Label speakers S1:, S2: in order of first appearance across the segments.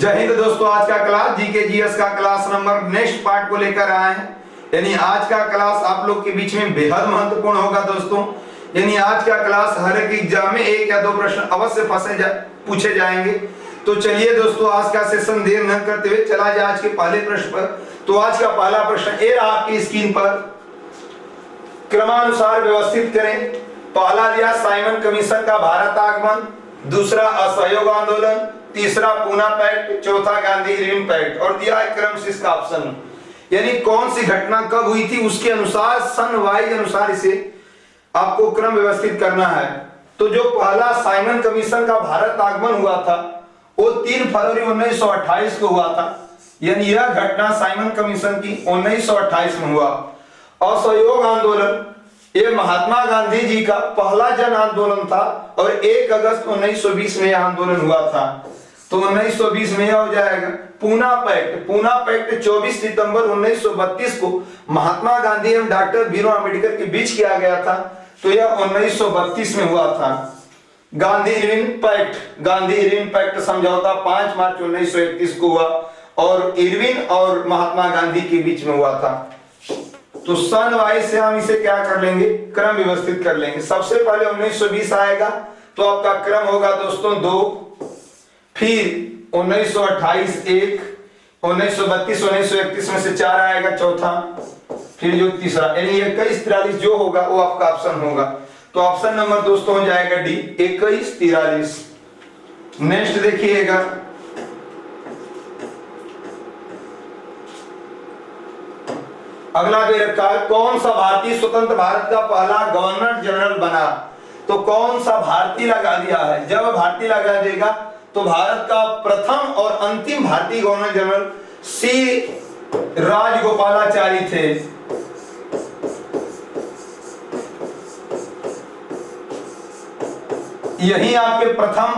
S1: जय हिंद दोस्तों। आज का क्लास जीके जीएस का क्लास नंबर नेक्स्ट पार्ट को लेकर आए हैं। यानी आज का क्लास आप लोग के बीच में बेहद महत्वपूर्ण होगा दोस्तों। यानी आज का क्लास हर एक एग्जाम में एक या दो प्रश्न अवश्य पूछे जाएंगे। तो चलिए दोस्तों, आज का सेशन देर न करते हुए चला जाए आज के पहले प्रश्न पर। तो आज का पहला प्रश्न ये रहा आपकी स्क्रीन पर, क्रमानुसार व्यवस्थित करें। पहला दिया साइमन कमीशन का भारत आगमन, दूसरा असहयोग आंदोलन, तीसरा पूना पैक्ट, चौथा गांधी इरविन पैक्ट और दिया है क्रम से इसका ऑप्शन। यानी कौन सी घटना कब हुई थी उसके अनुसार सन वाइज अनुसार इसे आपको क्रम व्यवस्थित करना है। तो जो पहला साइमन कमीशन का भारत आगमन हुआ था वो 3 फरवरी 1928 को हुआ था। यानी यह घटना साइमन कमीशन की 1928 में हुआ। असहयोग आंदोलन ये महात्मा गांधी जी का पहला जन आंदोलन था और 1 अगस्त 1920 में यह आंदोलन हुआ था। तो 1920 में यह हो जाएगा। पूना पैक्ट 24 सितंबर 1932 को महात्मा गांधी एवं डॉक्टर भीमराव अम्बेडकर के बीच किया गया था। तो यह 1932 में हुआ था। गांधी इरविन पैक्ट समझौता 5 मार्च 1931 को हुआ और इरविन और महात्मा गांधी के बीच में हुआ था। तो सन वाइज से हम इसे क्या कर लेंगे, क्रम व्यवस्थित कर लेंगे। सबसे पहले 1920 आएगा तो आपका क्रम होगा दोस्तों 2, फिर 1928 1, 1932 1931 में से 4 आएगा चौथा, फिर जो तीसरा, यानी 21 43 जो होगा वो आपका ऑप्शन होगा। तो ऑप्शन नंबर दोस्तों हो जाएगा डी 21 43। नेक्स्ट देखिएगा, अगला दे रखा है कौन सा भारतीय स्वतंत्र भारत का पहला गवर्नर जनरल बना। तो कौन सा भारतीय लगा दिया है, जब भारतीय लगा देगा तो भारत का प्रथम और अंतिम भारतीय गवर्नर जनरल सी राजगोपालाचारी थे। यही आपके प्रथम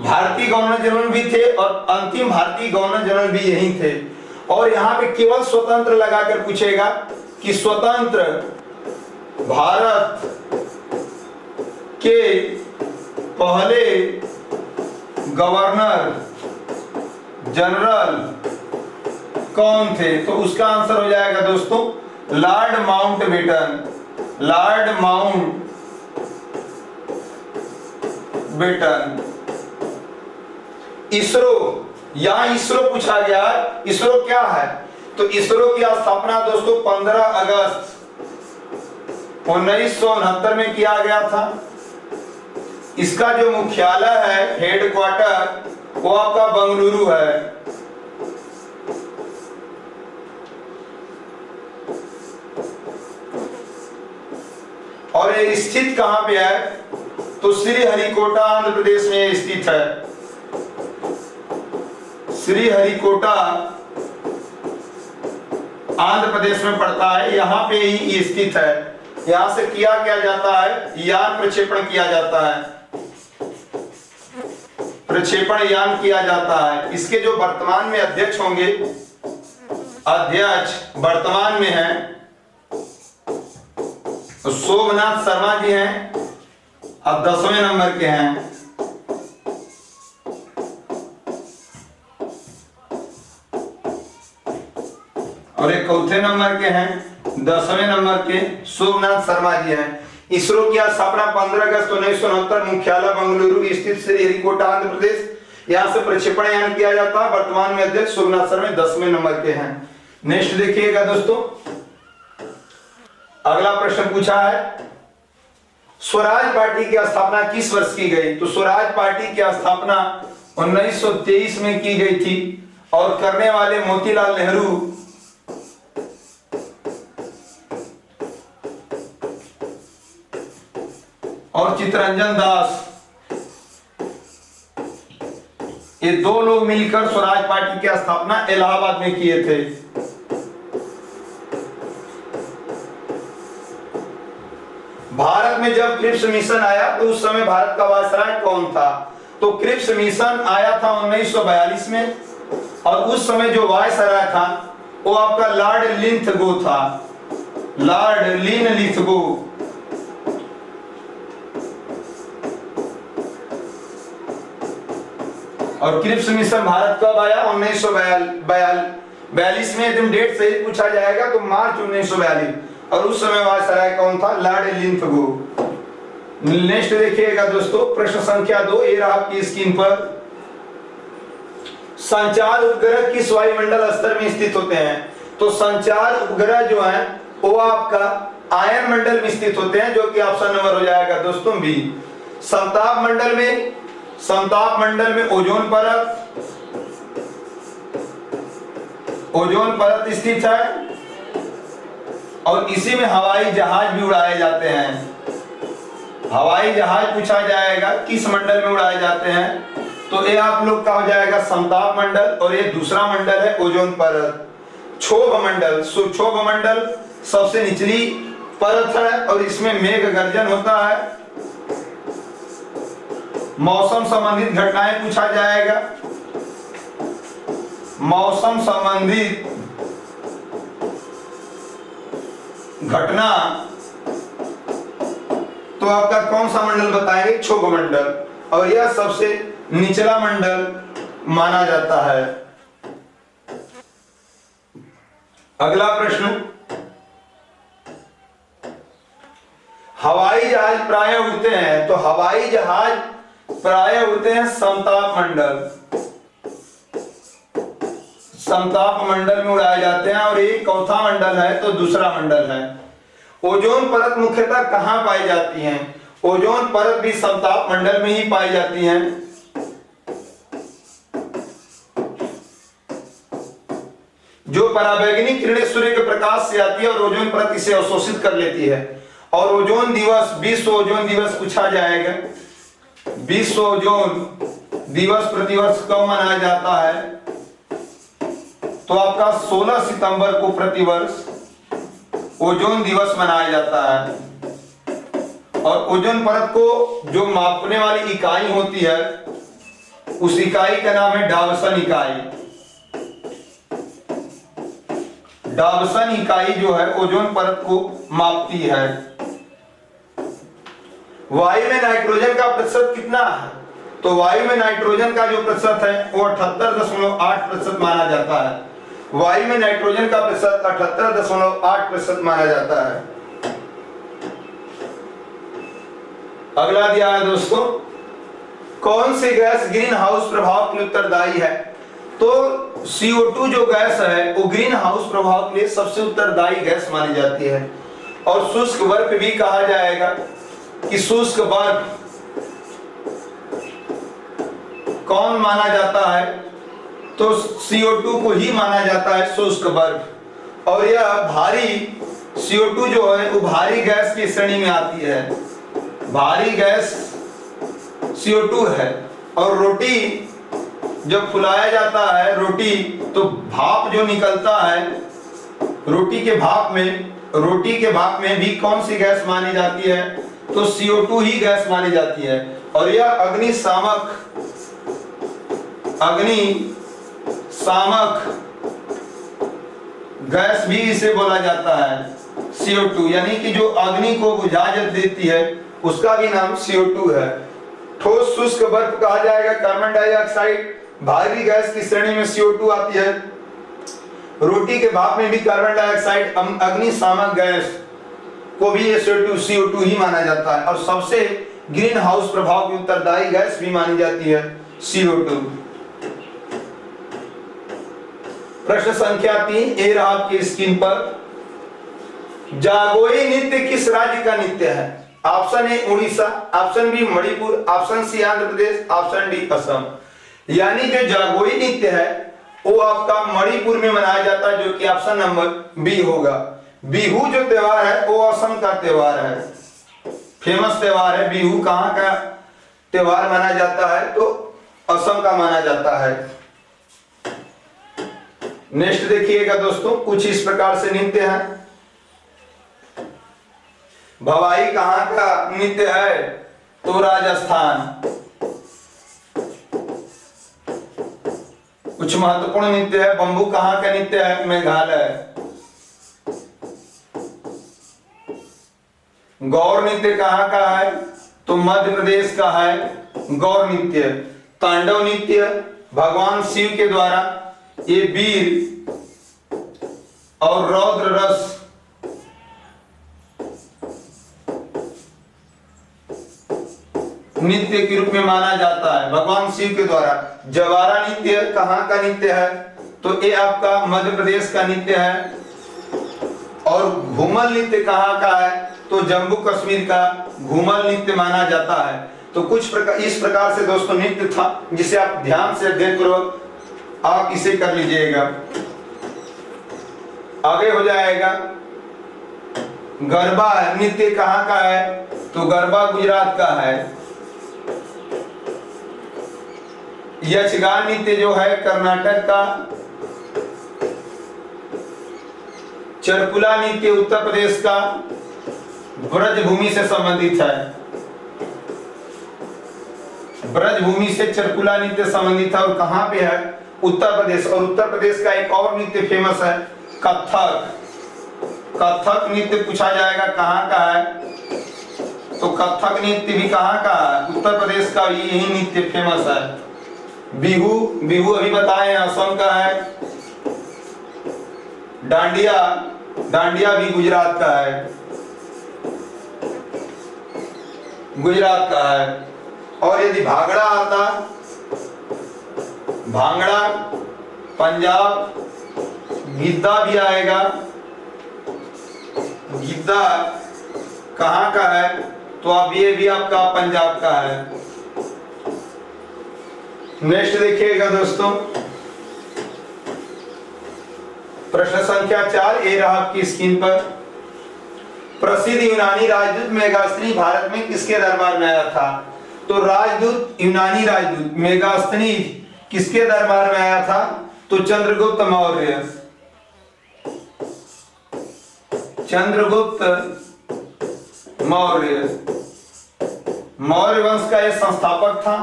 S1: भारतीय गवर्नर जनरल भी थे और अंतिम भारतीय गवर्नर जनरल भी यही थे। और यहां पे केवल स्वतंत्र लगाकर पूछेगा कि स्वतंत्र भारत के पहले गवर्नर जनरल कौन थे। तो उसका आंसर हो जाएगा दोस्तों लॉर्ड माउंटबेटन। इसरो पूछा गया। इसरो क्या है, तो इसरो की स्थापना दोस्तों 15 अगस्त 1969 में किया गया था। इसका जो मुख्यालय है, हेडक्वार्टर, वो आपका बंगलुरु है। और ये स्थित कहां पे है, तो श्रीहरिकोटा आंध्र प्रदेश में स्थित है। श्रीहरिकोटा आंध्र प्रदेश में पड़ता है, यहां पे ही स्थित है। यहां से क्या जाता है, यान प्रक्षेपण किया जाता है, प्रक्षेपण यान किया जाता है। इसके जो वर्तमान में अध्यक्ष होंगे, अध्यक्ष वर्तमान में हैं सोमनाथ शर्मा जी हैं, अब 10वें नंबर के हैं। और एक चौथे नंबर के हैं, 10वें नंबर के सोमनाथ शर्मा जी हैं। इसरो की स्थापना 15 अगस्त 1969, मुख्यालय बंगलुरु स्थित श्रीहरिकोटा आंध्र प्रदेश। यहां से प्रक्षेपण यान किया जाता है। वर्तमान में अध्यक्ष सोमनाथ शर्मा 10वें नंबर के हैं। नेक्स्ट देखिएगा दोस्तों, अगला प्रश्न पूछा है स्वराज पार्टी की स्थापना किस वर्ष की गई। तो स्वराज पार्टी की स्थापना 1923 में की गई थी और करने वाले मोतीलाल नेहरू और चित्तरंजन दास, ये 2 लोग मिलकर स्वराज पार्टी की स्थापना इलाहाबाद में किए थे। भारत में जब क्रिप्स मिशन आया तो उस समय भारत का वायसराय कौन था। तो क्रिप्स मिशन आया था 1942 में और उस समय जो वायसराय था वो आपका लॉर्ड लिंथगो था, लॉर्ड लिंथगो। और क्रिप्स मिशन भारत कब आया? 1942 में। एकदम डेट सही पूछा जाएगा तो मार्च 1942। और उस समय वायसराय कौन था? लॉर्ड लिंथगो। नेक्स्ट देखिएगा दोस्तों, प्रश्न संख्या 2 ये रहा आपकी स्क्रीन पर। संचार उपग्रह किस वायुमंडल स्तर में स्थित होते हैं? तो संचार उपग्रह जो है वो आपका आयन मंडल में स्थित होते हैं, जो कि ऑप्शन नंबर हो जाएगा दोस्तों बी। समताप मंडल में ओजोन परत स्थित है, और इसी में हवाई जहाज भी उड़ाए जाते हैं। हवाई जहाज पूछा जाएगा किस मंडल में उड़ाए जाते हैं, तो ये आप लोग का हो जाएगा समताप मंडल, और ये दूसरा मंडल है ओजोन परत। क्षोभ मंडल सबसे निचली परत है, और इसमें मेघ गर्जन होता है। मौसम संबंधित घटनाएं पूछा जाएगा। मौसम संबंधित घटना तो आपका कौन सा मंडल बताएंगे? क्षोभ मंडल, और यह सबसे निचला मंडल माना जाता है। अगला प्रश्न, हवाई जहाज प्रायः उड़ते हैं, तो हवाई जहाज प्रायः उड़ते हैं समताप मंडल में उड़ाए जाते हैं, और ये चौथा मंडल है तो दूसरा मंडल है। ओजोन परत मुख्यतः कहां पाई जाती है? ओजोन परत भी समताप मंडल में ही पाई जाती है। जो पराबैंगनी किरणें सूर्य के प्रकाश से आती है और ओजोन परत इसे अवशोषित कर लेती है। और ओजोन दिवस, विश्व ओजोन दिवस पूछा जाएगा। विश्व ओजोन दिवस प्रतिवर्ष कब मनाया जाता है? तो आपका 16 सितंबर को प्रतिवर्ष ओजोन दिवस मनाया जाता है। और ओजोन परत को जो मापने वाली इकाई होती है, उस इकाई का नाम है डावसन इकाई। डावसन इकाई जो है ओजोन परत को मापती है। वायु में नाइट्रोजन का प्रतिशत कितना है? तो वायु में नाइट्रोजन का जो प्रतिशत है वो 78.8% माना जाता है। वायु में नाइट्रोजन का प्रतिशत 78.8% माना जाता है। अगला दिया है दोस्तों, कौन सी गैस ग्रीन हाउस प्रभाव के लिए उत्तरदायी है? तो CO2 जो गैस है वो ग्रीन हाउस प्रभाव के लिए सबसे उत्तरदायी गैस मानी जाती है। और शुष्क बर्फ भी कहा जाएगा कि शुष्क बर्फ कौन माना जाता है? तो CO2 को ही माना जाता है शुष्क बर्फ। और यह भारी CO2 जो है वो भारी गैस की श्रेणी में आती है। भारी गैस CO2 है। और रोटी जब फुलाया जाता है रोटी, तो भाप जो निकलता है रोटी के भाप में भी कौन सी गैस मानी जाती है? तो CO2 ही गैस मानी जाती है। और यह अग्निशामक गैस भी इसे बोला जाता है CO2, यानी कि जो अग्नि को बुझा देती है उसका भी नाम CO2 है। ठोस शुष्क बर्फ कहा जाएगा कार्बन डाइऑक्साइड भारी गैस की श्रेणी में CO2 आती है। रोटी के भाप में भी कार्बन डाइऑक्साइड अग्निशामक गैस को भी ये CO2 ही माना जाता है। और सबसे ग्रीन हाउस प्रभाव की उत्तरदायी गैस भी मानी जाती है CO2। प्रश्न संख्या 3 ए रहा आपकी स्क्रीन पर। जागोई नृत्य किस राज्य का नृत्य है? Option A Orissa, option B Manipur, option C Andhra Pradesh, option D Assam. यानी जो जागोई नृत्य है वो आपका मणिपुर में मनाया जाता है, जो कि ऑप्शन नंबर बी होगा। बिहू जो त्योहार है वो असम का त्योहार है, फेमस त्योहार है। बिहू कहाँ का त्योहार माना जाता है? तो असम का माना जाता है। नेक्स्ट देखिएगा दोस्तों, कुछ इस प्रकार से नृत्य है। भवाई कहाँ का नृत्य है? तो राजस्थान। कुछ महत्वपूर्ण नृत्य है। बंबू कहाँ का नृत्य है? मेघालय। गौर नृत्य कहाँ का है? तो मध्य प्रदेश का है गौर नृत्य। तांडव नृत्य भगवान शिव के द्वारा ये वीर और रौद्र रस नृत्य के रूप में माना जाता है। भगवान शिव के द्वारा जवारा नृत्य कहाँ का नृत्य है? तो ये आपका मध्य प्रदेश का नृत्य है। और घूमल नृत्य कहाँ का है? तो जम्मू कश्मीर का घूमल नृत्य माना जाता है। तो कुछ प्रकार इस प्रकार से दोस्तों नृत्य था, जिसे आप ध्यान से देखकर आप इसे कर लीजिएगा। आगे हो जाएगा गरबा नृत्य कहाँ का है? तो गरबा गुजरात का है। यक्षगान नृत्य जो है कर्नाटक का। चरकुला नृत्य उत्तर प्रदेश का ब्रजभूमि से संबंधित है। ब्रजभूमि से चरकुला नृत्य संबंधित है और कहां पे है? उत्तर प्रदेश। और उत्तर प्रदेश का एक और नृत्य फेमस है कथक। कथक नृत्य पूछा जाएगा कहां का है? तो कथक नृत्य भी कहां का है? उत्तर प्रदेश का यही नृत्य फेमस है। बिहू, बिहू अभी बताए असम का है। डांडिया, डांडिया भी गुजरात का है, गुजरात का है। और यदि भांगड़ा आता, भांगड़ा पंजाब, गिद्दा भी आएगा। गिद्दा कहाँ का है? तो अब ये भी आपका पंजाब का है। नेक्स्ट देखिएगा दोस्तों, प्रश्न संख्या 4 ये रहा आपकी स्क्रीन पर। प्रसिद्ध यूनानी राजदूत मेगास्थनी भारत में किसके दरबार में आया था? तो राजदूत, यूनानी राजदूत मेगास्थनी किसके दरबार में आया था? तो चंद्रगुप्त मौर्य। चंद्रगुप्त मौर्य, मौर्य वंश का यह संस्थापक था।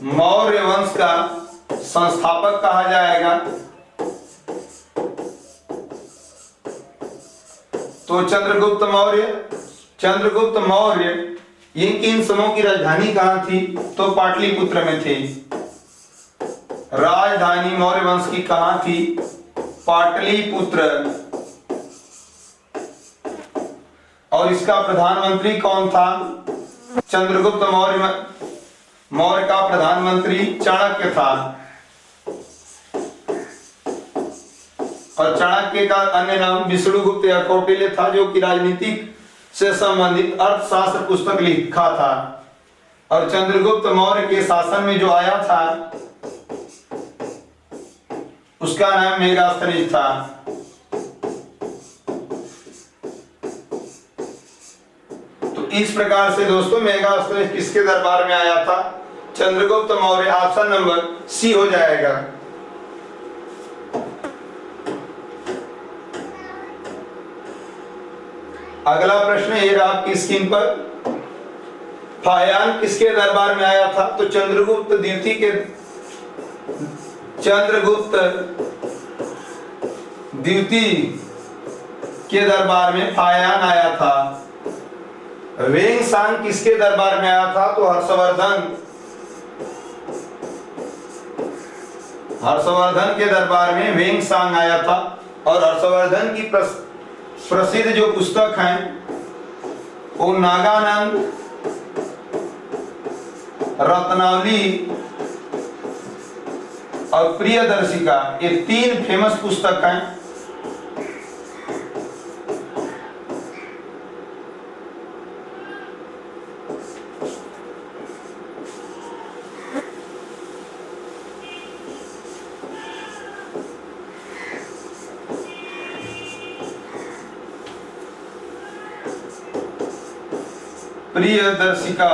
S1: मौर्य वंश का संस्थापक कहा जाएगा। तो चंद्रगुप्त मौर्य। चंद्रगुप्त मौर्य इन समूह की राजधानी कहां थी? तो पाटलिपुत्र में थी। राजधानी मौर्य वंश की कहां थी? पाटलिपुत्र। और इसका प्रधानमंत्री कौन था? चंद्रगुप्त मौर्य का प्रधानमंत्री चाणक्य था। और चाणक्य का अन्य नाम विष्णुगुप्त या कौटिल्य था, जो कि राजनीतिक से संबंधित अर्थशास्त्र पुस्तक लिखा था। और चंद्रगुप्त मौर्य के शासन में जो आया था उसका नाम मेगास्थनीज था। तो इस प्रकार से दोस्तों मेगास्थनीज किसके दरबार में आया था? Chandragupta Maurya. Option number C हो जाएगा। अगला प्रश्न ये रहा आपकी स्क्रीन पर। फाहियान किसके दरबार में आया था? तो चंद्रगुप्त द्वितीय के, चंद्रगुप्त द्वितीय के दरबार में फाहियान आया था। वेंगसांग किसके दरबार में आया था? तो हर्षवर्धन। हर्षवर्धन के दरबार में वेंगसांग आया था। और हर्षवर्धन की प्रसिद्ध जो पुस्तक है वो नागानंद, रत्नावली और प्रियदर्शिका, ये 3 फेमस पुस्तक हैं। प्रियदर्शिका,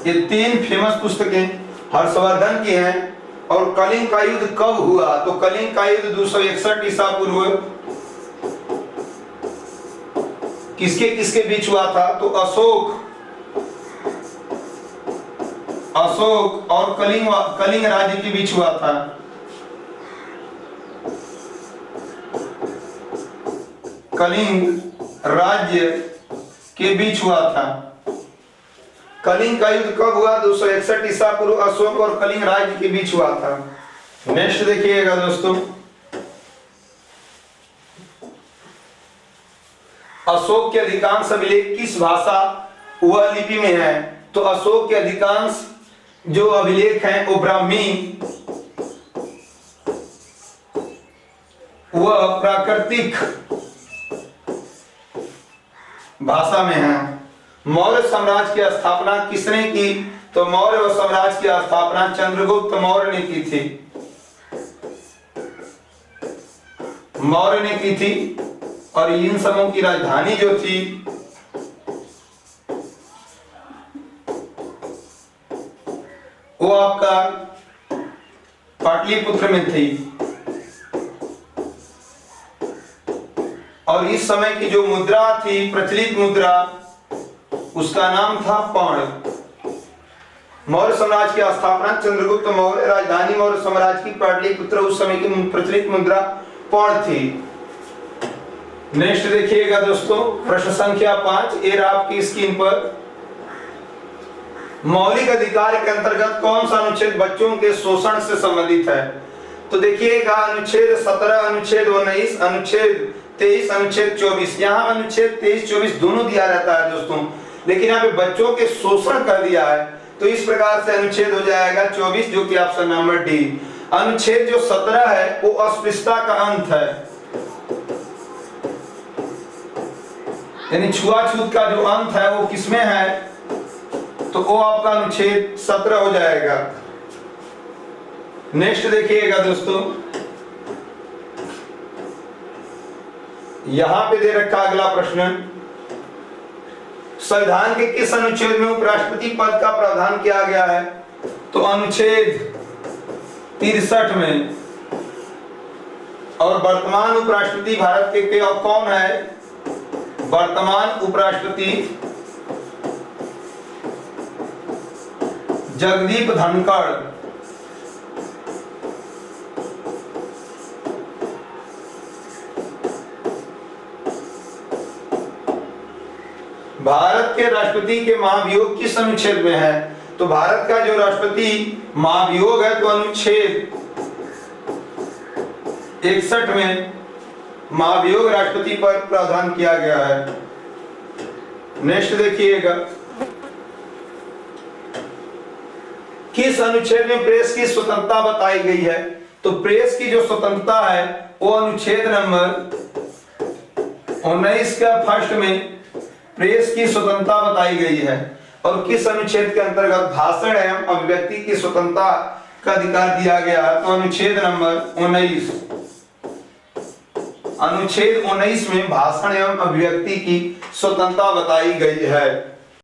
S1: ये 3 फेमस पुस्तकें हर्षवर्धन की हैं। और कलिंग का युद्ध कब हुआ? तो कलिंग का युद्ध 261 ईसा पूर्व किसके किसके बीच हुआ था? तो अशोक और कलिंग राज्य के बीच हुआ था। कलिंग राज्य के बीच हुआ था। कलिंग का युद्ध कब हुआ? 261 ईसा पूर्व अशोक और कलिंग राज्य के बीच हुआ था। नेक्स्ट देखिएगा दोस्तों, अशोक के अधिकांश अभिलेख किस भाषा व लिपि में है? तो अशोक के अधिकांश जो अभिलेख हैं वो ब्राह्मी व प्राकृतिक भाषा में है। मौर्य साम्राज्य की स्थापना किसने की? तो मौर्य साम्राज्य की स्थापना चंद्रगुप्त मौर्य ने की थी। मौर्य ने की थी और इन समूह की राजधानी जो थी वो आपका पाटलिपुत्र में थी। और इस समय की जो मुद्रा थी, प्रचलित मुद्रा, उसका नाम था पौंड। मौर्य साम्राज्य की स्थापना चंद्रगुप्त मौर्य, राजधानी मौर्य साम्राज्य की पाटलिपुत्र, उस समय की प्रचलित मुद्रा पौंड थी। नेक्स्ट देखिएगा दोस्तों, प्रश्न संख्या 5 ए आपकी स्क्रीन पर, मौलिक अधिकार के अंतर्गत कौन सा अनुच्छेद बच्चों के शोषण से संबंधित है? तो देखिएगा अनुच्छेद 17, अनुच्छेद 19, अनुच्छेद 23, अनुच्छेद 24। यहाँ अनुच्छेद 23, 24 दोनों दिया रहता है दोस्तों, लेकिन यहाँ पे बच्चों के शोषण कर दिया है, तो इस प्रकार से अनुच्छेद हो जाएगा 24, जो कि ऑप्शन नंबर डी। अनुच्छेद जो 17 है वो अस्पृश्यता का अंत है, यानी छुआछूत का जो अंत है वो किसमें है? तो वो आपका अनुच्छेद 17 हो जाएगा। नेक्स्ट देखिएगा दोस्तों, यहां पे दे रखा अगला प्रश्न, संविधान के किस अनुच्छेद में उपराष्ट्रपति पद का प्रावधान किया गया है? तो अनुच्छेद 63 में। और वर्तमान उपराष्ट्रपति भारत के कौन है? वर्तमान उपराष्ट्रपति जगदीप धनखड़। भारत के राष्ट्रपति के महाभियोग किस अनुच्छेद में है? तो भारत का जो राष्ट्रपति महाभियोग है तो अनुच्छेद 61 में महाभियोग राष्ट्रपति पर प्रावधान किया गया है। नेक्स्ट देखिएगा, किस अनुच्छेद में प्रेस की स्वतंत्रता बताई गई है? तो प्रेस की जो स्वतंत्रता है वो अनुच्छेद नंबर 19 का फर्स्ट में प्रेस की स्वतंत्रता बताई गई है। और किस अनुच्छेद के अंतर्गत भाषण एवं अभिव्यक्ति की स्वतंत्रता का अधिकार दिया गया है? तो अनुच्छेद नंबर 19। अनुच्छेद 19 में भाषण एवं अभिव्यक्ति की स्वतंत्रता बताई गई है।